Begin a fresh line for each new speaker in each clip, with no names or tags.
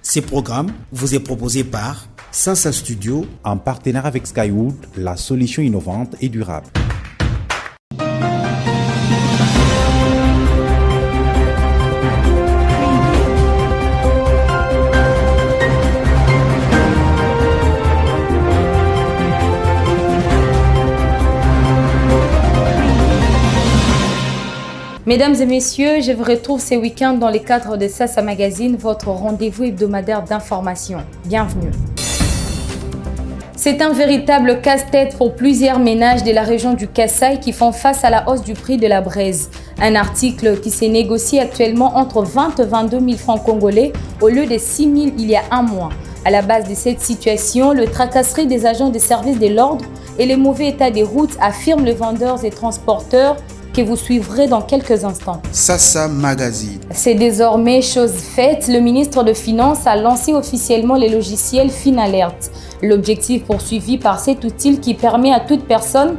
Ce programme vous est proposé par Sasa Studio
en partenariat avec Skywood, la solution innovante et durable.
Mesdames et messieurs, je vous retrouve ce week-end dans le cadre de Sasa Magazine, votre rendez-vous hebdomadaire d'information. Bienvenue. C'est un véritable casse-tête pour plusieurs ménages de la région du Kasaï qui font face à la hausse du prix de la braise. Un article qui s'est négocié actuellement entre 20 et 22 000 francs congolais au lieu de 6 000 il y a un mois. À la base de cette situation, le tracasserie des agents des services de l'ordre et le mauvais état des routes, affirment les vendeurs et transporteurs que vous suivrez dans quelques instants.
Sasa Magazine.
C'est désormais chose faite. Le ministre de Finances a lancé officiellement le logiciel FinAlert. L'objectif poursuivi par cet outil qui permet à toute personne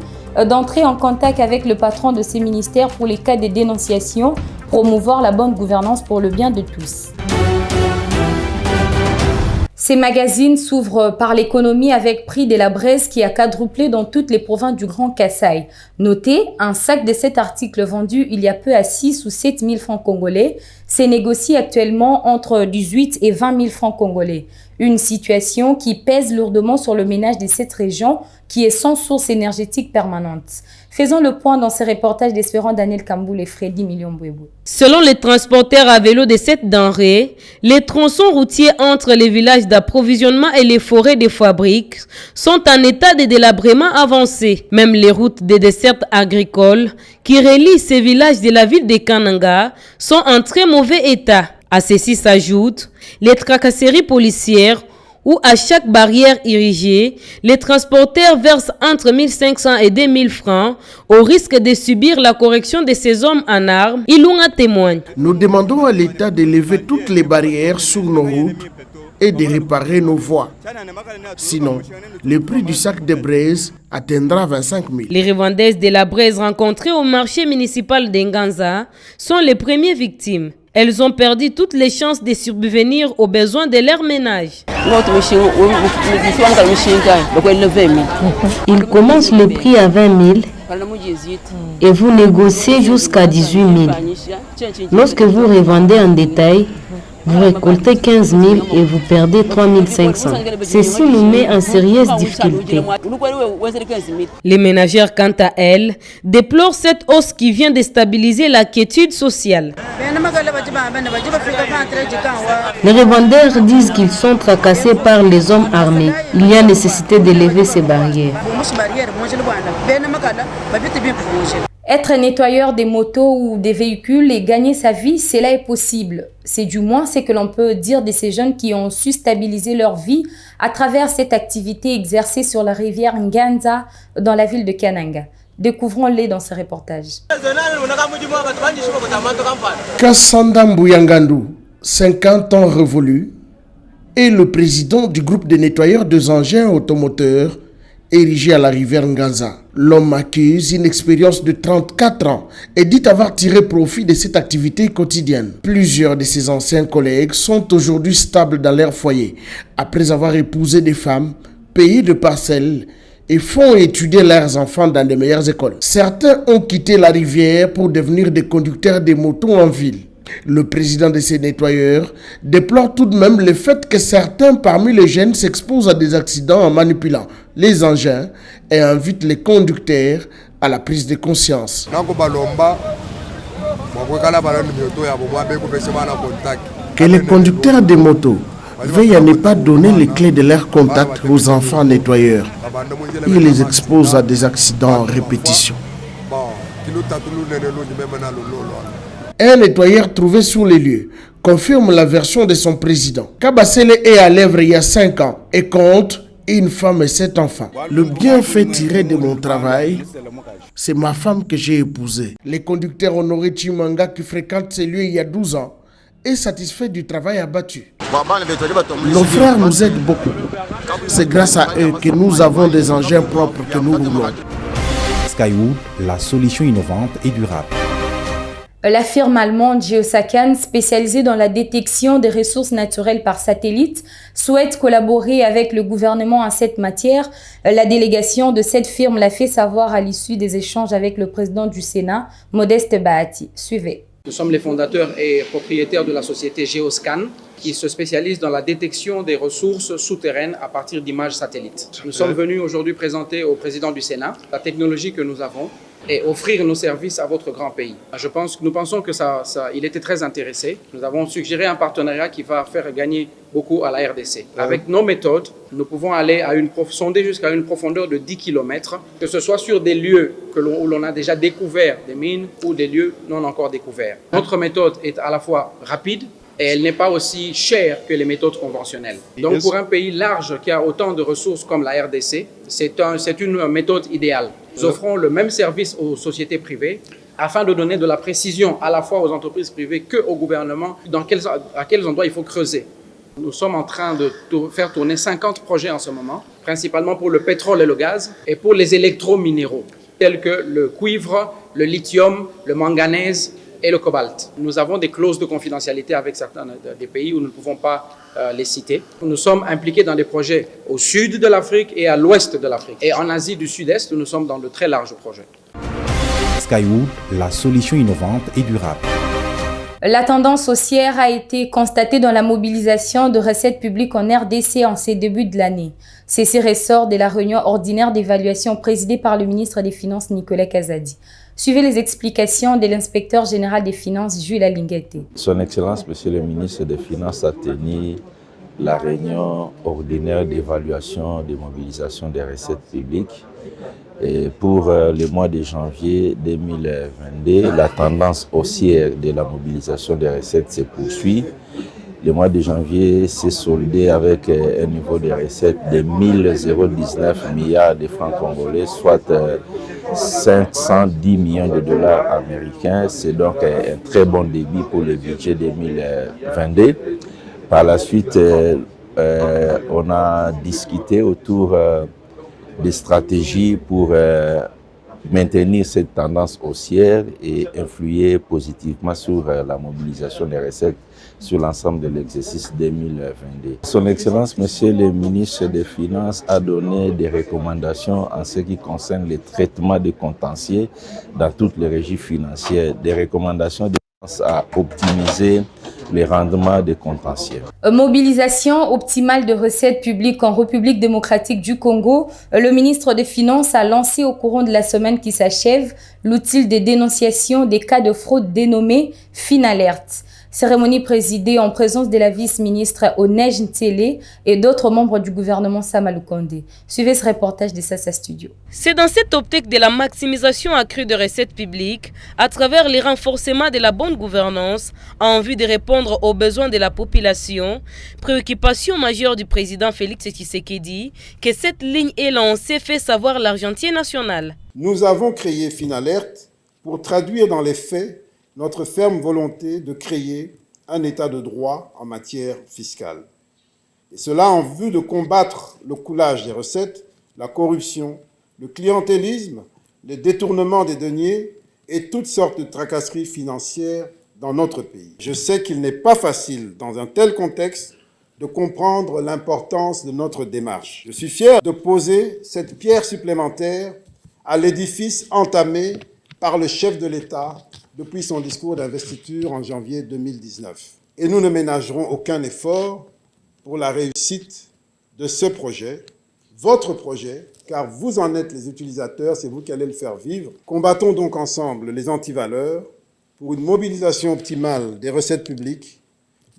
d'entrer en contact avec le patron de ces ministères pour les cas de dénonciation, promouvoir la bonne gouvernance pour le bien de tous. Ces magazines s'ouvrent par l'économie avec prix de la braise qui a quadruplé dans toutes les provinces du Grand Kasaï. Notez, un sac de cet article vendu il y a peu à 6 ou 7 000 francs congolais s'est négocié actuellement entre 18 et 20 000 francs congolais. Une situation qui pèse lourdement sur le ménage de cette région qui est sans source énergétique permanente. Faisons le point dans ce reportage d'Espérant Daniel Kamboul et Freddy Million-Bouébou.
Selon les transporteurs à vélo de cette denrée, les tronçons routiers entre les villages d'approvisionnement et les forêts des fabriques sont en état de délabrement avancé. Même les routes des dessertes agricoles qui relient ces villages de la ville de Kananga sont en très mauvais état. À ceci s'ajoutent les tracasseries policières où à chaque barrière érigée, les transporteurs versent entre 1 500 et 2 000 francs au risque de subir la correction de ces hommes en armes. Ilunga témoigne.
Nous demandons à l'État de lever toutes les barrières sur nos routes et de réparer nos voies. Sinon, le prix du sac de braise atteindra 25 000.
Les revendeuses de la braise rencontrées au marché municipal d'Enganza sont les premières victimes. Elles ont perdu toutes les chances de subvenir aux besoins de leur ménage.
Il commence le prix à 20 000 et vous négociez jusqu'à 18 000. Lorsque vous revendez en détail, vous récoltez 15 000 et vous perdez 3 500. Ceci nous met en sérieuse difficulté.
Les ménagères, quant à elles, déplorent cette hausse qui vient déstabiliser la quiétude sociale.
Les revendeurs disent qu'ils sont tracassés par les hommes armés. Il y a nécessité de lever ces barrières.
Être nettoyeur des motos ou des véhicules et gagner sa vie, cela est possible. C'est du moins ce que l'on peut dire de ces jeunes qui ont su stabiliser leur vie à travers cette activité exercée sur la rivière Nganza dans la ville de Kananga. Découvrons-les dans ce reportage.
Kassanda Mbuyangandu, 50 ans révolus, est le président du groupe de nettoyeurs des engins automoteurs érigé à la rivière Nganza. L'homme accuse une expérience de 34 ans et dit avoir tiré profit de cette activité quotidienne. Plusieurs de ses anciens collègues sont aujourd'hui stables dans leur foyer après avoir épousé des femmes, payé de parcelles et font étudier leurs enfants dans de meilleures écoles. Certains ont quitté la rivière pour devenir des conducteurs de motos en ville. Le président de ces nettoyeurs déplore tout de même le fait que certains parmi les jeunes s'exposent à des accidents en manipulant les engins et invite les conducteurs à la prise de conscience. Que les conducteurs de motos veillent à ne pas donner les clés de leur contact aux enfants nettoyeurs. Ils les exposent à des accidents en répétition. Un nettoyeur trouvé sur les lieux confirme la version de son président. Kabasele est à l'œuvre il y a 5 ans et compte une femme et 7 enfants. Le bienfait tiré de mon travail, c'est ma femme que j'ai épousée. Le conducteur Honoré Chimanga qui fréquente ces lieux il y a 12 ans est satisfait du travail abattu. Nos frères nous aident beaucoup. C'est grâce à eux que nous avons des engins propres que nous roulons.
Skywood, la solution innovante et durable.
La firme allemande Geosacan, spécialisée dans la détection des ressources naturelles par satellite, souhaite collaborer avec le gouvernement en cette matière. La délégation de cette firme l'a fait savoir à l'issue des échanges avec le président du Sénat, Modeste Bahati. Suivez.
Nous sommes les fondateurs et propriétaires de la société Geoscan qui se spécialise dans la détection des ressources souterraines à partir d'images satellites. Nous sommes venus aujourd'hui présenter au président du Sénat la technologie que nous avons et offrir nos services à votre grand pays. Nous pensons que il était très intéressé. Nous avons suggéré un partenariat qui va faire gagner beaucoup à la RDC. Avec nos méthodes, nous pouvons aller sonder jusqu'à une profondeur de 10 km, que ce soit sur des lieux où l'on a déjà découvert des mines ou des lieux non encore découverts. Notre méthode est à la fois rapide et elle n'est pas aussi chère que les méthodes conventionnelles. Donc pour un pays large qui a autant de ressources comme la RDC, c'est une méthode idéale. Nous offrons le même service aux sociétés privées afin de donner de la précision à la fois aux entreprises privées qu'au gouvernement à quels endroits il faut creuser. Nous sommes en train de faire tourner 50 projets en ce moment, principalement pour le pétrole et le gaz et pour les électrominéraux, tels que le cuivre, le lithium, le manganèse et le cobalt. Nous avons des clauses de confidentialité avec certains des pays où nous ne pouvons pas les citer. Nous sommes impliqués dans des projets au sud de l'Afrique et à l'ouest de l'Afrique. Et en Asie du Sud-Est, nous sommes dans de très larges projets.
Skywood, la solution innovante et durable.
La tendance haussière a été constatée dans la mobilisation de recettes publiques en RDC en ces débuts de l'année. Ceci ressort de la réunion ordinaire d'évaluation présidée par le ministre des Finances Nicolas Kazadi. Suivez les explications de l'inspecteur général des Finances, Jules Alinguete.
Son Excellence, Monsieur le ministre des Finances, a tenu la réunion ordinaire d'évaluation des mobilisations des recettes publiques. Et pour le mois de janvier 2022, la tendance haussière de la mobilisation des recettes se poursuit. Le mois de janvier s'est soldé avec un niveau de recettes de 1019 milliards de francs congolais, soit 510 millions de dollars américains. C'est donc un très bon débit pour le budget 2022. Par la suite, on a discuté autour des stratégies pour maintenir cette tendance haussière et influer positivement sur la mobilisation des recettes sur l'ensemble de l'exercice 2022. Son Excellence, Monsieur le ministre des Finances, a donné des recommandations en ce qui concerne le traitement des contentieux dans toutes les régies financières, des recommandations à optimiser les rendements des contentieux.
Mobilisation optimale de recettes publiques en République démocratique du Congo. Le ministre des Finances a lancé au courant de la semaine qui s'achève l'outil de dénonciation des cas de fraude dénommé FinAlert. Cérémonie présidée en présence de la vice-ministre Onej Ntele et d'autres membres du gouvernement Sama Lukonde. Suivez ce reportage de Sasa Studio.
C'est dans cette optique de la maximisation accrue de recettes publiques, à travers les renforcements de la bonne gouvernance, en vue de répondre aux besoins de la population, préoccupation majeure du président Félix Tshisekedi, que cette ligne est lancée, fait savoir l'Argentier national.
Nous avons créé FinAlert pour traduire dans les faits notre ferme volonté de créer un état de droit en matière fiscale. Et cela en vue de combattre le coulage des recettes, la corruption, le clientélisme, le détournement des deniers et toutes sortes de tracasseries financières dans notre pays. Je sais qu'il n'est pas facile, dans un tel contexte, de comprendre l'importance de notre démarche. Je suis fier de poser cette pierre supplémentaire à l'édifice entamé par le chef de l'État depuis son discours d'investiture en janvier 2019. Et nous ne ménagerons aucun effort pour la réussite de ce projet, votre projet, car vous en êtes les utilisateurs, c'est vous qui allez le faire vivre. Combattons donc ensemble les antivaleurs pour une mobilisation optimale des recettes publiques,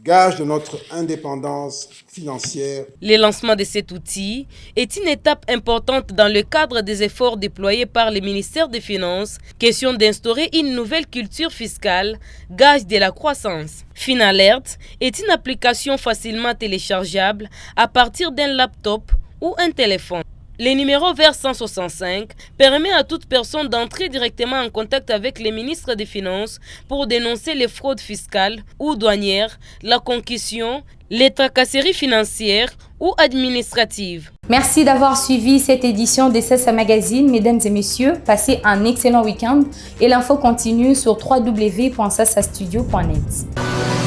gage de notre indépendance financière.
Le lancement de cet outil est une étape importante dans le cadre des efforts déployés par le ministère des Finances, question d'instaurer une nouvelle culture fiscale, gage de la croissance. FinAlert est une application facilement téléchargeable à partir d'un laptop ou un téléphone. Le numéro vers 165 permet à toute personne d'entrer directement en contact avec les ministres des Finances pour dénoncer les fraudes fiscales ou douanières, la concussion, les tracasseries financières ou administratives.
Merci d'avoir suivi cette édition de Sassa Magazine. Mesdames et messieurs, passez un excellent week-end et l'info continue sur www.sassastudio.net.